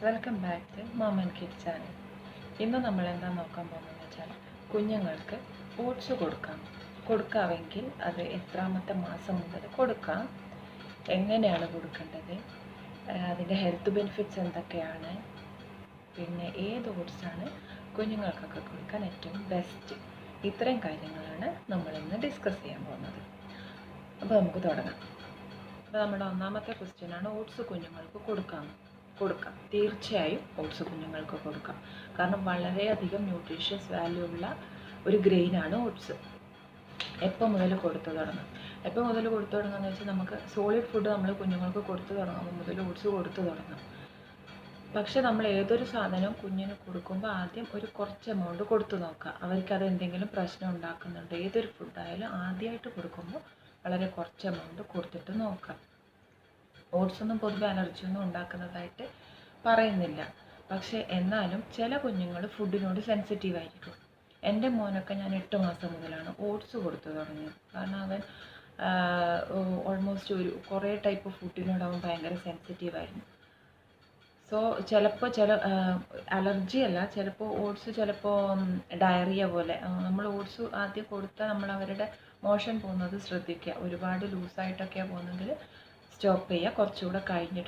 Welcome back to mom and kid channel. ഇന്ന് നമ്മൾ എന്താ നോക്കാൻ പോകുന്നതെന്ന് വെച്ചാൽ കുഞ്ഞുങ്ങൾക്ക് ഓട്സ് കൊടുക്കാമെങ്കിൽ അത് എത്രാമത്തെ മാസം മുതൽ കൊടുക്കാം, എങ്ങനെയാണ് കൊടുക്കേണ്ടത്, അതിൻ്റെ ഹെൽത്ത് ബെനിഫിറ്റ്സ് എന്തൊക്കെയാണ്, പിന്നെ ഏത് ഓട്സാണ് കുഞ്ഞുങ്ങൾക്കൊക്കെ കൊടുക്കാൻ ഏറ്റവും ബെസ്റ്റ്, ഇത്രയും കാര്യങ്ങളാണ് നമ്മളിന്ന് ഡിസ്കസ് ചെയ്യാൻ പോകുന്നത്. അപ്പോൾ നമുക്ക് തുടങ്ങാം. അപ്പോൾ നമ്മുടെ ഒന്നാമത്തെ ക്വസ്റ്റ്യനാണ് ഓട്സ് കുഞ്ഞുങ്ങൾക്ക് കൊടുക്കാം. തീർച്ചയായും ഓട്സ് കുഞ്ഞുങ്ങൾക്ക് കൊടുക്കാം. കാരണം വളരെയധികം ന്യൂട്രീഷ്യസ് വാല്യൂ ഉള്ള ഒരു ഗ്രെയിനാണ് ഓട്സ്. എപ്പോൾ മുതൽ കൊടുത്തു തുടങ്ങാം? എന്ന് വെച്ചാൽ നമുക്ക് സോളിഡ് ഫുഡ് നമ്മൾ കുഞ്ഞുങ്ങൾക്ക് കൊടുത്തു തുടങ്ങുമ്പോൾ മുതൽ ഓട്സ് കൊടുത്തു തുടങ്ങാം. പക്ഷെ നമ്മൾ ഏതൊരു സാധനവും കുഞ്ഞിന് കൊടുക്കുമ്പോൾ ആദ്യം ഒരു കുറച്ച് എമൗണ്ട് കൊടുത്തു നോക്കുക. അവർക്കത് എന്തെങ്കിലും പ്രശ്നം ഉണ്ടാക്കുന്നുണ്ട്. ഏതൊരു ഫുഡായാലും ആദ്യമായിട്ട് കൊടുക്കുമ്പോൾ വളരെ കുറച്ച് എമൗണ്ട് കൊടുത്തിട്ട് നോക്കാം. ഓട്സ് ഒന്നും പൊതുവെ അലർജിയൊന്നും ഉണ്ടാക്കുന്നതായിട്ട് പറയുന്നില്ല. പക്ഷേ എന്നാലും ചില കുഞ്ഞുങ്ങൾ ഫുഡിനോട് സെൻസിറ്റീവ് ആയിരിക്കും. എൻ്റെ മോനൊക്കെ ഞാൻ 8 മാസം മുതലാണ് ഓട്സ് കൊടുത്തു തുടങ്ങിയത്. കാരണം അവൻ ഓൾമോസ്റ്റ് കുറേ ടൈപ്പ് ഫുഡിനോട് അവൻ ഭയങ്കര സെൻസിറ്റീവായിരുന്നു. സോ ചിലപ്പോൾ അലർജി അല്ല, ചിലപ്പോൾ ഓട്സ് ഡയറിയ പോലെ. നമ്മൾ ഓട്സ് ആദ്യം കൊടുത്താൽ നമ്മൾ അവരുടെ മോഷൻ പോകുന്നത് ശ്രദ്ധിക്കുക. ഒരുപാട് ലൂസായിട്ടൊക്കെയാണ് പോകുന്നതെങ്കിൽ സ്റ്റോപ്പ് ചെയ്യുക.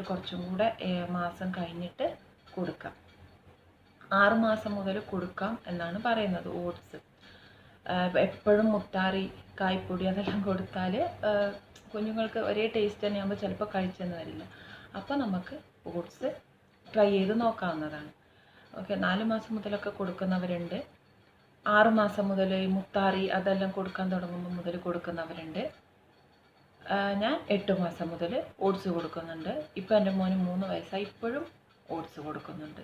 കുറച്ചും കൂടെ മാസം കഴിഞ്ഞിട്ട് കൊടുക്കാം. 6 മാസം മുതൽ കൊടുക്കാം എന്നാണ് പറയുന്നത് ഓട്സ്. എപ്പോഴും മുത്താറി, കായ്പ്പൊടി അതെല്ലാം കൊടുത്താൽ കുഞ്ഞുങ്ങൾക്ക് ഒരേ ടേസ്റ്റ് തന്നെയാകുമ്പോൾ ചിലപ്പോൾ കഴിച്ചെന്ന് വരില്ല. അപ്പോൾ നമുക്ക് ഓട്സ് ട്രൈ ചെയ്ത് നോക്കാവുന്നതാണ്. ഓക്കെ, 4 മാസം മുതലൊക്കെ കൊടുക്കുന്നവരുണ്ട്. 6 മാസം മുതൽ മുത്താറി അതെല്ലാം കൊടുക്കാൻ തുടങ്ങുമ്പോൾ മുതൽ കൊടുക്കുന്നവരുണ്ട്. ഞാൻ 8 മാസം മുതൽ ഓട്സ് കൊടുക്കുന്നുണ്ട്. ഇപ്പോൾ എൻ്റെ മോന് 3 വയസ്സായി, ഇപ്പോഴും ഓട്സ് കൊടുക്കുന്നുണ്ട്.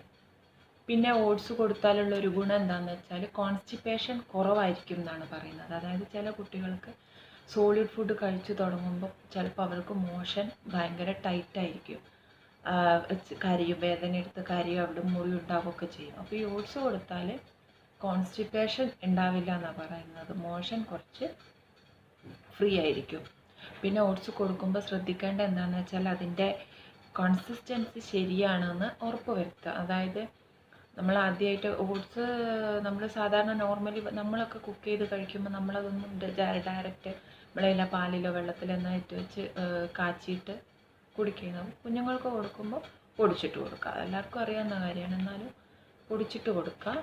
പിന്നെ ഓട്സ് കൊടുത്താലുള്ള ഒരു ഗുണം എന്താണെന്ന് വെച്ചാൽ കോൺസ്റ്റിപ്പേഷൻ കുറവായിരിക്കും എന്നാണ് പറയുന്നത്. അതായത് ചില കുട്ടികൾക്ക് സോളിഡ് ഫുഡ് കഴിച്ചു തുടങ്ങുമ്പോൾ ചിലപ്പോൾ അവർക്ക് മോഷൻ ഭയങ്കര ടൈറ്റായിരിക്കും, കരയും, വേദന എടുത്ത് കരയും, അവിടെ മുറി ഉണ്ടാവുകയൊക്കെ ചെയ്യും. അപ്പോൾ ഈ ഓട്സ് കൊടുത്താൽ കോൺസ്റ്റിപ്പേഷൻ ഉണ്ടാവില്ല എന്നാണ് പറയുന്നത്. മോഷൻ കുറച്ച് ഫ്രീ ആയിരിക്കും. പിന്നെ ഓട്സ് കൊടുക്കുമ്പോൾ ശ്രദ്ധിക്കേണ്ട എന്താണെന്ന് വെച്ചാൽ അതിൻ്റെ കൺസിസ്റ്റൻസി ശരിയാണെന്ന് ഉറപ്പ് വരുത്തുക. അതായത് നമ്മൾ ആദ്യമായിട്ട് ഓട്സ് നമ്മൾ സാധാരണ നോർമലി നമ്മളൊക്കെ കുക്ക് ചെയ്ത് കഴിക്കുമ്പോൾ നമ്മളതൊന്നും ഡയറക്റ്റ് നമ്മളെല്ലാം പാലിലോ വെള്ളത്തിലോ എന്നായിട്ട് വെച്ച് കാച്ചിയിട്ട് കുടിക്കുന്നത്. കുഞ്ഞുങ്ങൾക്ക് കൊടുക്കുമ്പോൾ പൊടിച്ചിട്ട് കൊടുക്കുക. എല്ലാവർക്കും അറിയാവുന്ന കാര്യമാണ്, എന്നാലും പൊടിച്ചിട്ട് കൊടുക്കുക.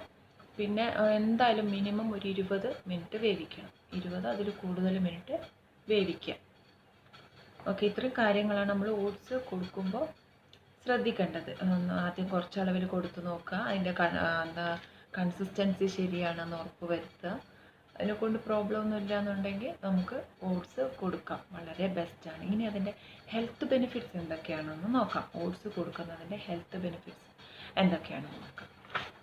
പിന്നെ എന്തായാലും മിനിമം ഒരു 20 മിനിറ്റ് വേവിക്കണം. 20 അതിൽ കൂടുതൽ മിനിറ്റ് വേവിക്കുക. ഓക്കെ, ഇത്രയും കാര്യങ്ങളാണ് നമ്മൾ ഓട്സ് കൊടുക്കുമ്പോൾ ശ്രദ്ധിക്കേണ്ടത്. ആദ്യം കുറച്ചളവിൽ കൊടുത്തു നോക്കുക. അതിൻ്റെ കൺസിസ്റ്റൻസി ശരിയാണെന്ന് ഉറപ്പ് വരുത്തുക. അതിനെക്കൊണ്ട് പ്രോബ്ലം ഒന്നും ഇല്ല എന്നുണ്ടെങ്കിൽ നമുക്ക് ഓട്സ് കൊടുക്കാം, വളരെ ബെസ്റ്റാണ്. ഇനി അതിൻ്റെ ഹെൽത്ത് ബെനിഫിറ്റ്സ് എന്തൊക്കെയാണെന്ന് നോക്കാം. ഓട്സ് കൊടുക്കുന്നതിൻ്റെ ഹെൽത്ത് ബെനിഫിറ്റ്സ് എന്തൊക്കെയാണെന്ന് നോക്കാം.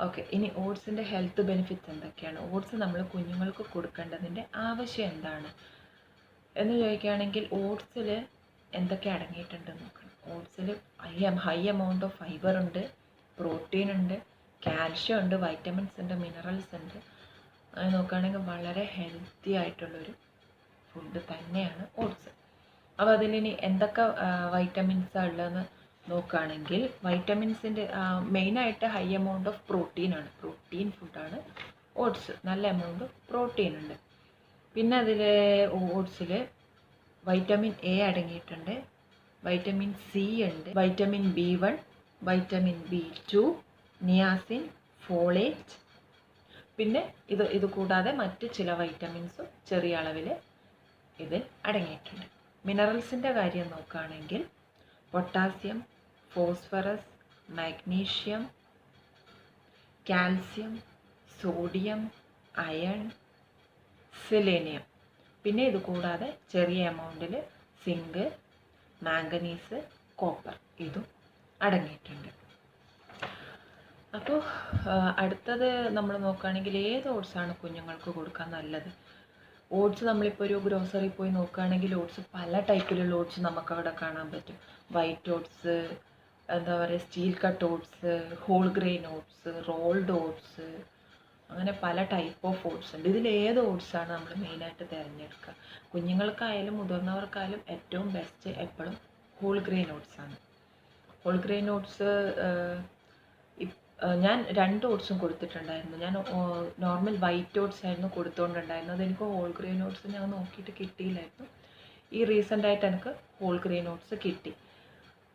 ഓക്കെ, ഇനി ഓട്സിൻ്റെ ഹെൽത്ത് ബെനിഫിറ്റ്സ് എന്തൊക്കെയാണ്, ഓട്സ് നമ്മൾ കുഞ്ഞുങ്ങൾക്ക് കൊടുക്കേണ്ടതിൻ്റെ ആവശ്യം എന്താണ് എന്ന് ചോദിക്കുകയാണെങ്കിൽ ഓട്സിൽ എന്തൊക്കെ അടങ്ങിയിട്ടുണ്ടെന്ന് നോക്കണം. ഓട്സിൽ ഹൈ എമൗണ്ട് ഓഫ് ഫൈബർ ഉണ്ട്, പ്രോട്ടീൻ ഉണ്ട്, കാൽഷ്യം ഉണ്ട്, വൈറ്റമിൻസ് ഉണ്ട്, മിനറൽസ് ഉണ്ട്. അത് നോക്കുകയാണെങ്കിൽ വളരെ ഹെൽത്തി ആയിട്ടുള്ളൊരു ഫുഡ് തന്നെയാണ് ഓട്സ്. അപ്പോൾ അതിലിനി എന്തൊക്കെ വൈറ്റമിൻസാണ് ഉള്ളതെന്ന് നോക്കുകയാണെങ്കിൽ വൈറ്റമിൻസിൻ്റെ മെയിനായിട്ട് ഹൈ എമൗണ്ട് ഓഫ് പ്രോട്ടീനാണ്. പ്രോട്ടീൻ ഫുഡാണ് ഓട്സ്. നല്ല എമൗണ്ട് പ്രോട്ടീൻ ഉണ്ട്. പിന്നെ അതിൽ ഓട്സിൽ വൈറ്റമിൻ എ അടങ്ങിയിട്ടുണ്ട്, വൈറ്റമിൻ സി ഉണ്ട്, vitamin B1, vitamin B2, niacin, folate. പിന്നെ ഇത് കൂടാതെ മറ്റ് ചില വൈറ്റമിൻസും ചെറിയ അളവിൽ ഇതിൽ അടങ്ങിയിട്ടുണ്ട്. മിനറൽസിൻ്റെ കാര്യം നോക്കുകയാണെങ്കിൽ potassium, phosphorus, magnesium, calcium, sodium, iron, selenium. പിന്നെ ഇത് കൂടാതെ ചെറിയ എമൗണ്ടിൽ സിങ്ക്, മാംഗനീസ്, കോപ്പർ ഇതും അടങ്ങിയിട്ടുണ്ട്. അപ്പോൾ അടുത്തത് നമ്മൾ നോക്കുകയാണെങ്കിൽ ഏത് ഓട്സാണ് കുഞ്ഞുങ്ങൾക്ക് കൊടുക്കാൻ നല്ലത്. ഓട്സ് നമ്മളിപ്പോൾ ഒരു ഗ്രോസറി പോയി നോക്കുകയാണെങ്കിൽ ഓട്സ് പല ടൈപ്പിലുള്ള ഓട്സ് നമുക്കവിടെ കാണാൻ പറ്റും. വൈറ്റ് ഓട്സ്, എന്താ പറയുക, steel cut oats, whole grain oats, rolled oats, അങ്ങനെ പല ടൈപ്പ് ഓഫ് ഓട്സ് ഉണ്ട്. ഇതിൽ ഏത് ഓട്സാണ് നമ്മൾ മെയിനായിട്ട് തിരഞ്ഞെടുക്കുക. കുഞ്ഞുങ്ങൾക്കായാലും മുതിർന്നവർക്കായാലും ഏറ്റവും ബെസ്റ്റ് എപ്പോഴും ഹോൾ ഗ്രെയിൻ ഓട്സാണ്. ഹോൾ ഗ്രെയിൻ ഓട്സ് ഞാൻ 2 ഓട്സും കൊടുത്തിട്ടുണ്ടായിരുന്നു. ഞാൻ നോർമൽ വൈറ്റ് ഓട്സ് ആയിരുന്നു കൊടുത്തുകൊണ്ടുണ്ടായിരുന്നത്. എനിക്ക് ഹോൾ ഗ്രെയിൻ ഓട്സ് ഞാൻ നോക്കിയിട്ട് കിട്ടിയില്ലായിരുന്നു. ഈ റീസെൻ്റായിട്ട് എനിക്ക് ഹോൾ ഗ്രെയിൻ ഓട്സ് കിട്ടി.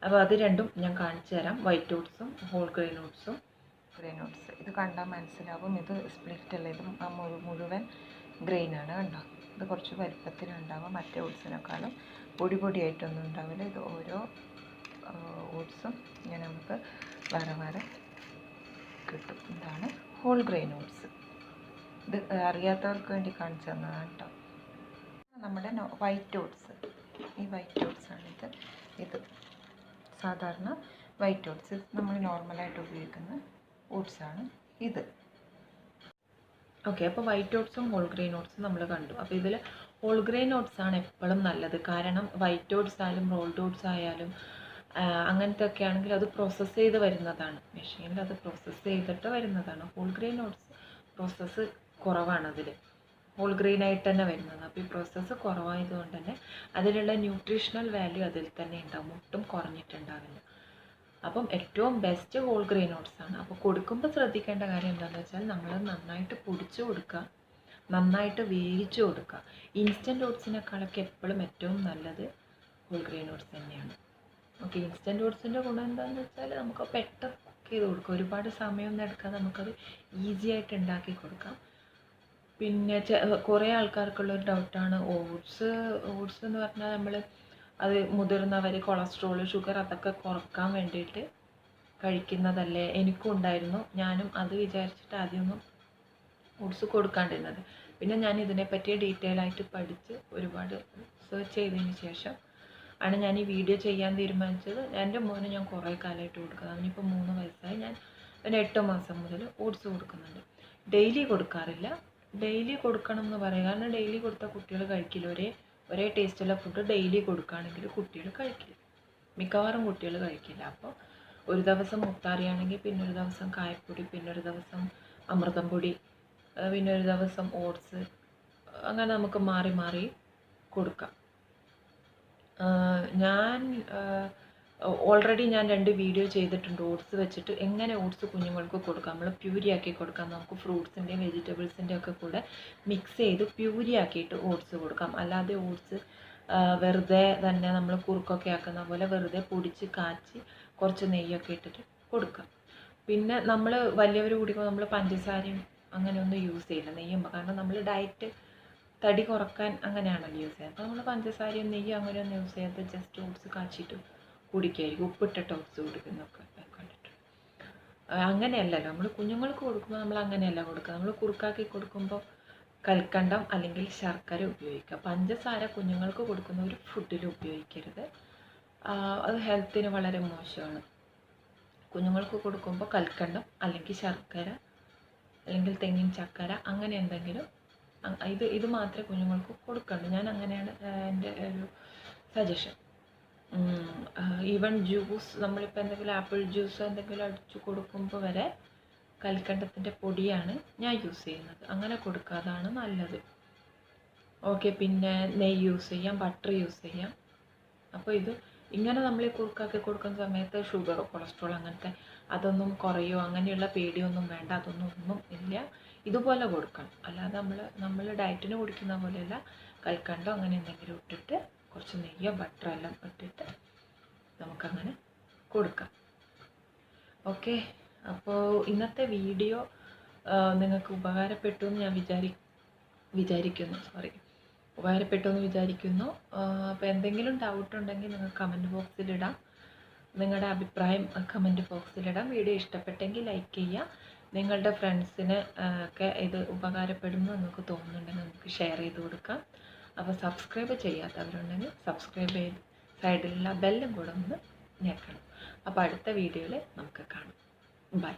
അപ്പോൾ അത് രണ്ടും ഞാൻ കാണിച്ചു തരാം. വൈറ്റ് ഓട്സും ഹോൾ ഗ്രെയിൻ ഓട്സും. ഇത് കണ്ടാൽ മനസ്സിലാവും. ഇത് സ്പ്ലിറ്റ് അല്ല, ഇത് മുഴുവൻ ഗ്രെയിനാണ്. കണ്ടോ, ഇത് കുറച്ച് വലിപ്പത്തിലുണ്ടാവുക. മറ്റേ ഓട്സിനേക്കാളും പൊടിയായിട്ടൊന്നും ഉണ്ടാവില്ല. ഇത് ഓരോ ഓട്സും ഇങ്ങനെ നമുക്ക് വേറെ വേറെ കിട്ടും. ഇതാണ് ഹോൾ ഗ്രെയിൻ ഓട്സ്. ഇത് അറിയാത്തവർക്ക് വേണ്ടി കാണിച്ചു തന്നതാണ് കേട്ടോ. നമ്മുടെ വൈറ്റ് ഓട്സ്, ഈ വൈറ്റ് ഓട്സാണിത്. ഇത് സാധാരണ വൈറ്റ് ഓട്സ് നമ്മൾ നോർമലായിട്ട് ഉപയോഗിക്കുന്ന ഓട്സാണ് ഇത്. ഓക്കെ, അപ്പോൾ വൈറ്റ് ഓട്സും ഹോൾ ഗ്രെയിൻ ഓട്സും നമ്മൾ കണ്ടു. അപ്പോൾ ഇതിൽ ഹോൾ ഗ്രെയിൻ ഓട്സാണ് എപ്പോഴും നല്ലത്. കാരണം വൈറ്റ് ഓട്സ് ആയാലും റോൾഡ് ഓട്സ് ആയാലും അങ്ങനത്തെ ഒക്കെ ആണെങ്കിൽ അത് പ്രോസസ്സ് ചെയ്ത് വരുന്നതാണ്. മെഷീനിൽ അത് പ്രോസസ്സ് ചെയ്തിട്ട് വരുന്നതാണ്. ഹോൾ ഗ്രെയിൻ ഓട്സ് പ്രോസസ്സ് കുറവാണ്. അതിൽ ഹോൾ ഗ്രെയിൻ ആയിട്ട് തന്നെ വരുന്നത്. അപ്പോൾ ഈ പ്രോസസ്സ് കുറവായതുകൊണ്ട് തന്നെ അതിലുള്ള ന്യൂട്രീഷണൽ വാല്യൂ അതിൽ തന്നെ ഉണ്ടാവും, ഒട്ടും കുറഞ്ഞിട്ടുണ്ടാവില്ല. അപ്പം ഏറ്റവും ബെസ്റ്റ് ഹോൾ ഗ്രെയിൻ ഓട്സ് ആണ്. അപ്പോൾ കൊടുക്കുമ്പോൾ ശ്രദ്ധിക്കേണ്ട കാര്യം എന്താണെന്ന് വെച്ചാൽ നമ്മൾ നന്നായിട്ട് പൊടിച്ച് കൊടുക്കുക, നന്നായിട്ട് വേവിച്ച് കൊടുക്കുക. ഇൻസ്റ്റൻറ്റ് ഓട്സിനേക്കാളൊക്കെ എപ്പോഴും ഏറ്റവും നല്ലത് ഹോൾ ഗ്രെയിൻ ഓട്സ് തന്നെയാണ്. ഓക്കെ, ഇൻസ്റ്റൻറ്റ് ഓട്സിൻ്റെ ഗുണം എന്താണെന്ന് വെച്ചാൽ നമുക്ക് പെട്ടെന്ന് കുക്ക് ചെയ്ത് കൊടുക്കാം. ഒരുപാട് സമയമൊന്നും എടുക്കാതെ നമുക്കത് ഈസി ആയിട്ട് ഉണ്ടാക്കി കൊടുക്കാം. പിന്നെ കുറേ ആൾക്കാർക്കുള്ളൊരു ഡൗട്ടാണ് ഓട്സ് എന്ന് പറഞ്ഞാൽ നമ്മൾ അത് മുതിർന്നവർ കൊളസ്ട്രോൾ, ഷുഗർ അതൊക്കെ കുറക്കാൻ വേണ്ടിയിട്ട് കഴിക്കുന്നതല്ലേ. എനിക്കും ഉണ്ടായിരുന്നു. ഞാനും അത് വിചാരിച്ചിട്ട് ആദ്യമൊന്നും ഓട്സ് കൊടുക്കാണ്ടിരുന്നത്. പിന്നെ ഞാൻ ഇതിനെപ്പറ്റി ഡീറ്റെയിൽ ആയിട്ട് പഠിച്ച് ഒരുപാട് സെർച്ച് ചെയ്തതിന് ശേഷം ആണ് ഞാൻ ഈ വീഡിയോ ചെയ്യാൻ തീരുമാനിച്ചത്. എൻ്റെ മോന് ഞാൻ കുറേ കാലമായിട്ട് കൊടുക്കുന്നത്. അവനിപ്പോൾ 3 വയസ്സായി. ഞാൻ അവന് 8 മാസം മുതൽ ഓട്സ് കൊടുക്കുന്നുണ്ട്. ഡെയിലി കൊടുക്കാറില്ല. ഡെയിലി കൊടുക്കണം എന്ന് പറയും. കാരണം ഡെയിലി കൊടുത്താൽ കുട്ടികൾ കഴിക്കില്ല. ഒരേ ടേസ്റ്റുള്ള ഫുഡ് ഡെയിലി കൊടുക്കുകയാണെങ്കിൽ കുട്ടികൾ കഴിക്കില്ല, മിക്കവാറും കുട്ടികൾ കഴിക്കില്ല. അപ്പോൾ ഒരു ദിവസം മുത്താറിയാണെങ്കിൽ പിന്നെ ഒരു ദിവസം കായപ്പൊടി, പിന്നെ ഒരു ദിവസം അമൃതം പൊടി, പിന്നെ ഒരു ദിവസം ഓട്സ്, അങ്ങനെ നമുക്ക് മാറി മാറി കൊടുക്കാം. ഞാൻ ഓൾറെഡി ഞാൻ 2 വീഡിയോ ചെയ്തിട്ടുണ്ട് ഓട്സ് വെച്ചിട്ട് എങ്ങനെ ഓട്സ് കുഞ്ഞുങ്ങൾക്ക് കൊടുക്കാം. നമ്മൾ പ്യൂരി ആക്കി കൊടുക്കാം. നമുക്ക് ഫ്രൂട്ട്സിൻ്റെയും വെജിറ്റബിൾസിൻ്റെയും ഒക്കെ കൂടെ മിക്സ് ചെയ്ത് പ്യൂരി ആക്കിയിട്ട് ഓട്സ് കൊടുക്കാം. അല്ലാതെ ഓട്സ് വെറുതെ തന്നെ നമ്മൾ കുറുക്കൊക്കെ ആക്കുന്ന പോലെ വെറുതെ പൊടിച്ച് കാച്ചി കുറച്ച് നെയ്യൊക്കെ ഇട്ടിട്ട് കൊടുക്കാം. പിന്നെ നമ്മൾ വലിയവർ കുടിക്കുമ്പോൾ നമ്മൾ പഞ്ചസാരയും അങ്ങനെയൊന്നും യൂസ് ചെയ്യില്ല, നെയ്യും. കാരണം നമ്മൾ ഡയറ്റ് തടി കുറക്കാൻ അങ്ങനെയാണല്ലോ യൂസ് ചെയ്യുന്നത്. അപ്പോൾ നമ്മൾ പഞ്ചസാരയും നെയ്യും അങ്ങനെയൊന്നും യൂസ് ചെയ്യാതെ ജസ്റ്റ് ഓട്സ് കാച്ചിട്ട് കുടിക്കായിരിക്കും. ഉപ്പിട്ടിട്ട് ഓട്സ് കുടിക്കുന്നൊക്കെ കണ്ടിട്ട്. അങ്ങനെയല്ലല്ലോ നമ്മൾ കുഞ്ഞുങ്ങൾക്ക് കൊടുക്കുമ്പോൾ നമ്മൾ അങ്ങനെയല്ല കൊടുക്കുക. നമ്മൾ കുറുക്കാക്കി കൊടുക്കുമ്പോൾ കൽക്കണ്ടം അല്ലെങ്കിൽ ശർക്കര ഉപയോഗിക്കുക. പഞ്ചസാര കുഞ്ഞുങ്ങൾക്ക് കൊടുക്കുന്ന ഒരു ഫുഡിൽ ഉപയോഗിക്കരുത്. അത് ഹെൽത്തിന് വളരെ മോശമാണ്. കുഞ്ഞുങ്ങൾക്ക് കൊടുക്കുമ്പോൾ കൽക്കണ്ടം അല്ലെങ്കിൽ ശർക്കര അല്ലെങ്കിൽ തെങ്ങിൻ ചക്കര അങ്ങനെ എന്തെങ്കിലും ഇത് മാത്രമേ കുഞ്ഞുങ്ങൾക്ക് കൊടുക്കണ്ടൂ. ഞാൻ അങ്ങനെയാണ് എൻ്റെ ഒരു സജഷൻ. ഈവൻ ജ്യൂസ്, നമ്മളിപ്പോൾ എന്തെങ്കിലും ആപ്പിൾ ജ്യൂസോ എന്തെങ്കിലും അടിച്ചു കൊടുക്കുമ്പോൾ വരെ കൽക്കണ്ടത്തിൻ്റെ പൊടിയാണ് ഞാൻ യൂസ് ചെയ്യുന്നത്. അങ്ങനെ കൊടുക്കാതാണ് നല്ലത്. ഓക്കെ, പിന്നെ നെയ്യ് യൂസ് ചെയ്യാം, ബട്ടർ യൂസ് ചെയ്യാം. അപ്പോൾ ഇത് ഇങ്ങനെ നമ്മൾ കുറുക്കാക്കി കൊടുക്കുന്ന സമയത്ത് ഷുഗറോ കൊളസ്ട്രോൾ അങ്ങനത്തെ അതൊന്നും കുറയോ അങ്ങനെയുള്ള പേടിയൊന്നും വേണ്ട. ഒന്നും ഇല്ല. ഇതുപോലെ കൊടുക്കണം. അല്ലാതെ നമ്മൾ ഡയറ്റിന് കുടിക്കുന്ന പോലെയല്ല. കൽക്കണ്ടോ അങ്ങനെ എന്തെങ്കിലും ഇട്ടിട്ട് കുറച്ച് നെയ്യോ ബട്ടറോ എല്ലാം ഇട്ടിട്ട് നമുക്കങ്ങനെ കൊടുക്കാം. ഓക്കെ, അപ്പോൾ ഇന്നത്തെ വീഡിയോ നിങ്ങൾക്ക് ഉപകാരപ്പെട്ടു എന്ന് ഞാൻ വിചാരിക്കുന്നു. അപ്പോൾ എന്തെങ്കിലും ഡൗട്ട് ഉണ്ടെങ്കിൽ നിങ്ങൾ കമൻറ്റ് ബോക്സിലിടാം. നിങ്ങളുടെ അഭിപ്രായം കമൻറ്റ് ബോക്സിലിടാം. വീഡിയോ ഇഷ്ടപ്പെട്ടെങ്കിൽ ലൈക്ക് ചെയ്യുക. നിങ്ങളുടെ ഫ്രണ്ട്സിന് ഒക്കെ ഇത് ഉപകാരപ്പെടുമെന്ന് നിങ്ങൾക്ക് തോന്നുന്നുണ്ടെങ്കിൽ നമുക്ക് ഷെയർ ചെയ്ത് കൊടുക്കാം. അപ്പോൾ സബ്സ്ക്രൈബ് ചെയ്യാത്തവരുണ്ടെങ്കിൽ സബ്സ്ക്രൈബ് ചെയ്ത് സൈഡിലുള്ള ബെല്ലും കൂടെ ഒന്ന് ഞെക്കണം. അപ്പോൾ അടുത്ത വീഡിയോയിൽ നമുക്ക് കാണാം. ബൈ.